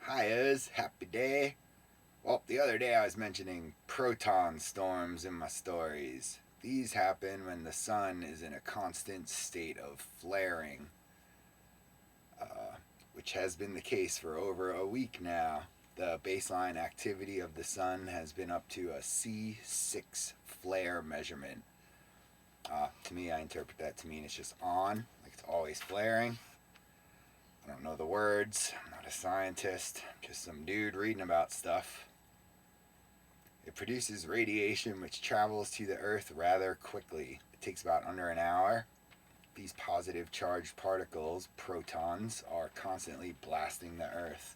Hiyas, happy day. Well, the other day I was mentioning proton storms in my stories. These happen when the sun is in a constant state of flaring, uh, which has been the case for over a week now. The baseline activity of the sun has been up to a C6 flare measurement. To me, I interpret that to mean it's just on, like it's always flaring. I don't know the words. I'm not a scientist. I'm just some dude reading about stuff. It produces radiation which travels to the Earth rather quickly. It takes about under an hour. These positive charged particles, protons, are constantly blasting the Earth.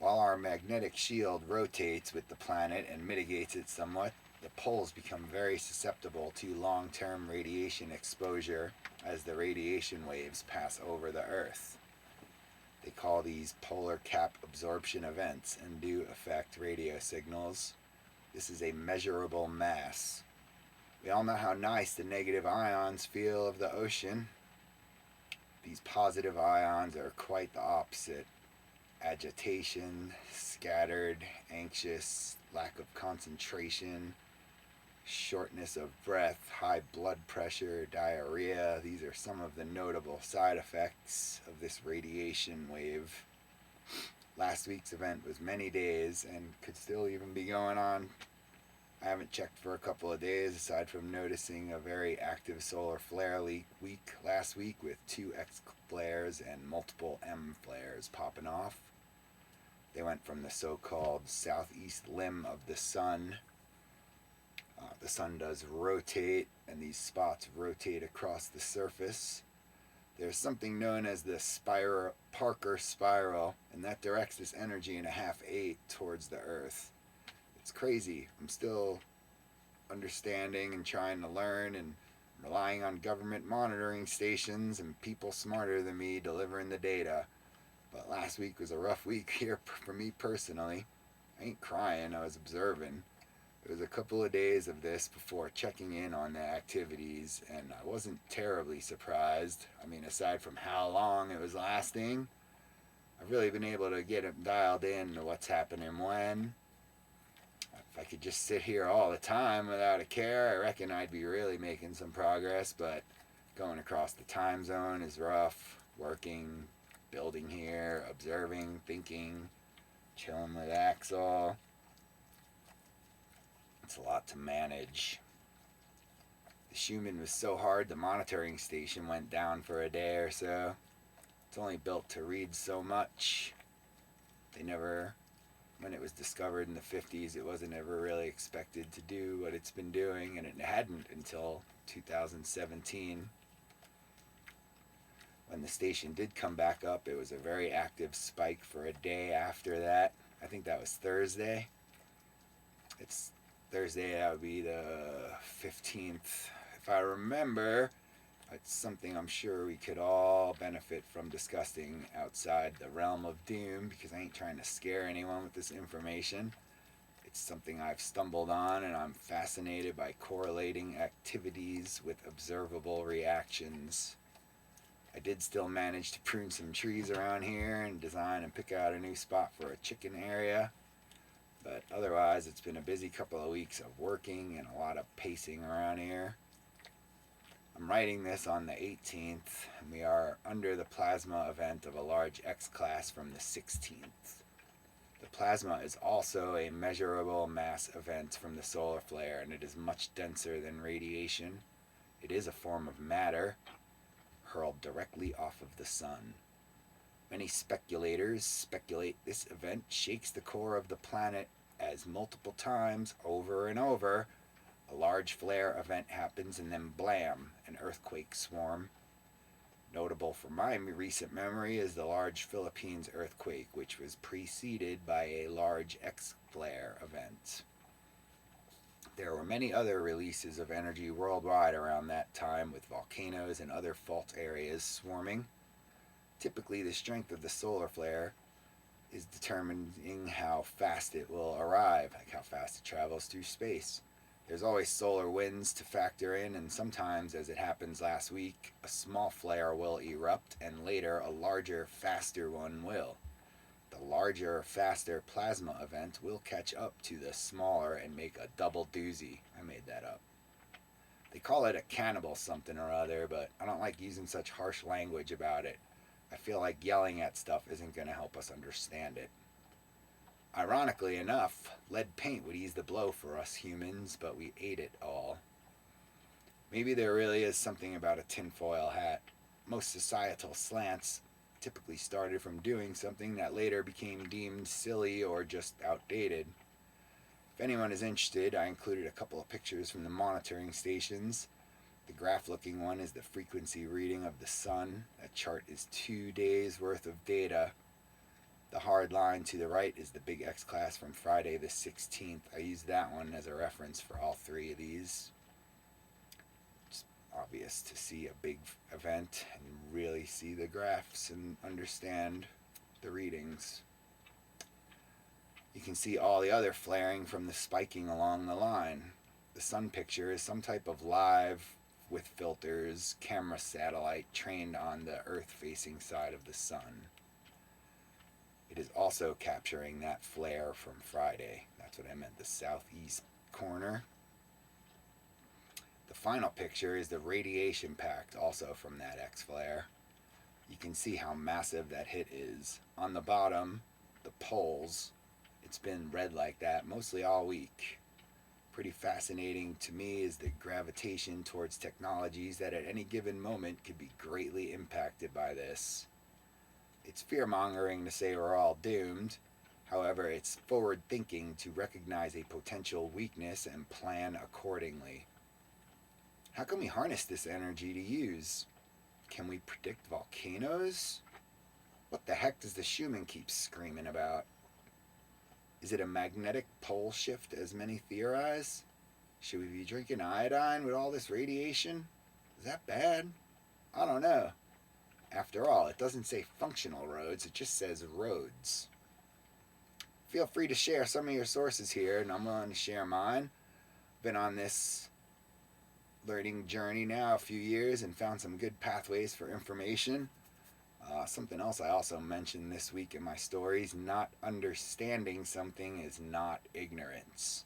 While our magnetic shield rotates with the planet and mitigates it somewhat, the poles become very susceptible to long term radiation exposure as the radiation waves pass over the Earth. They call these polar cap absorption events and do affect radio signals. This is a measurable mass. We all know how nice the negative ions feel of the ocean. These positive ions are quite the opposite. Agitation, scattered, anxious, lack of concentration, shortness of breath, high blood pressure, diarrhea. These are some of the notable side effects of this radiation wave. Last week's event was many days and could still even be going on. I haven't checked for a couple of days aside from noticing a very active solar flare week last week with 2 X flares and multiple M flares popping off. They went from the so-called southeast limb of the sun. The sun does rotate, and these spots rotate across the surface. There's something known as the Parker spiral, and that directs this energy in a half-8 towards the Earth. It's crazy. I'm still understanding and trying to learn and relying on government monitoring stations and people smarter than me delivering the data. But last week was a rough week here for me personally. I ain't crying, I was observing. There was a couple of days of this before checking in on the activities, and I wasn't terribly surprised. I mean, aside from how long it was lasting, I've really been able to get it dialed in to what's happening when. If I could just sit here all the time without a care, I reckon I'd be really making some progress, but going across the time zone is rough. Working, building here, observing, thinking, chilling with Axel. It's a lot to manage. The Human was so hard the monitoring station went down for a day or so. It's only built to read so much. When it was discovered in the 50s, it wasn't ever really expected to do what it's been doing, and it hadn't until 2017. When the station did come back up, it was a very active spike for a day after that. I think that was Thursday. It's Thursday, that would be the 15th. If I remember, it's something I'm sure we could all benefit from discussing outside the realm of doom, because I ain't trying to scare anyone with this information. It's something I've stumbled on, and I'm fascinated by correlating activities with observable reactions. I did still manage to prune some trees around here and design and pick out a new spot for a chicken area. But otherwise, it's been a busy couple of weeks of working and a lot of pacing around here. I'm writing this on the 18th, and we are under the plasma event of a large X class from the 16th. The plasma is also a measurable mass event from the solar flare, and it is much denser than radiation. It is a form of matter, hurled directly off of the sun. Many speculators speculate this event shakes the core of the planet as multiple times, over and over, a large flare event happens and then blam, an earthquake swarm. Notable for my recent memory is the large Philippines earthquake, which was preceded by a large X-flare event. There were many other releases of energy worldwide around that time, with volcanoes and other fault areas swarming. Typically, the strength of the solar flare is determining how fast it will arrive, like how fast it travels through space. There's always solar winds to factor in, and sometimes, as it happens last week, a small flare will erupt, and later a larger, faster one will. The larger, faster plasma event will catch up to the smaller and make a double doozy. I made that up. They call it a cannibal something or other, but I don't like using such harsh language about it. I feel like yelling at stuff isn't going to help us understand it. Ironically enough, lead paint would ease the blow for us humans, but we ate it all. Maybe there really is something about a tinfoil hat. Most societal slants typically started from doing something that later became deemed silly or just outdated. If anyone is interested, I included a couple of pictures from the monitoring stations. The graph looking one is the frequency reading of the sun. That chart is 2 days worth of data. The hard line to the right is the big X class from Friday the 16th. I used that one as a reference for all three of these. It's obvious to see a big event and really see the graphs and understand the readings. You can see all the other flaring from the spiking along the line. The sun picture is some type of live with filters camera satellite trained on the earth-facing side of the sun. It is also capturing that flare from Friday. That's what I meant, the southeast corner. The final picture is the radiation pact, also from that X flare. You can see how massive that hit is. On the bottom, the poles, it's been red like that mostly all week. Pretty fascinating to me is the gravitation towards technologies that at any given moment could be greatly impacted by this. It's fear-mongering to say we're all doomed. However, it's forward-thinking to recognize a potential weakness and plan accordingly. How can we harness this energy to use? Can we predict volcanoes? What the heck does the Schumann keep screaming about? Is it a magnetic pole shift, as many theorize? Should we be drinking iodine with all this radiation? Is that bad? I don't know. After all, it doesn't say functional roads, it just says roads. Feel free to share some of your sources here, and I'm willing to share mine. Been on this learning journey now a few years and found some good pathways for information. Something else I also mentioned this week in my stories, not understanding something is not ignorance.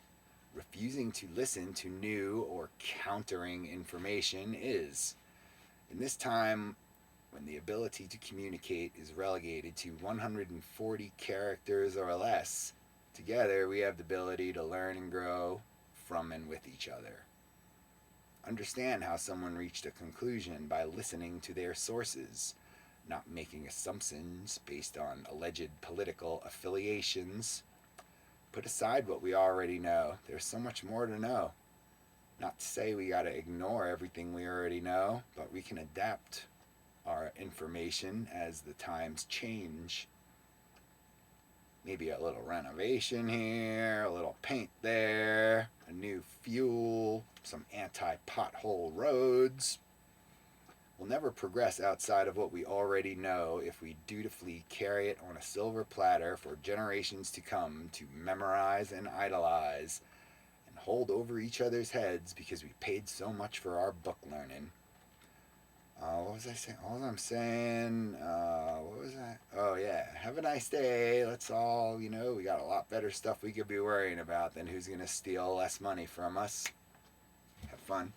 Refusing to listen to new or countering information is. In this time, when the ability to communicate is relegated to 140 characters or less, together we have the ability to learn and grow from and with each other. Understand how someone reached a conclusion by listening to their sources, not making assumptions based on alleged political affiliations. Put aside what we already know. There's so much more to know. Not to say we gotta ignore everything we already know, but we can adapt our information as the times change. Maybe a little renovation here, a little paint there, a new fuel, some anti-pothole roads. We'll never progress outside of what we already know if we dutifully carry it on a silver platter for generations to come to memorize and idolize and hold over each other's heads because we paid so much for our book learning. What was I saying? All I'm saying, what was that? Oh yeah, have a nice day. Let's all, we got a lot better stuff we could be worrying about than who's going to steal less money from us. Have fun.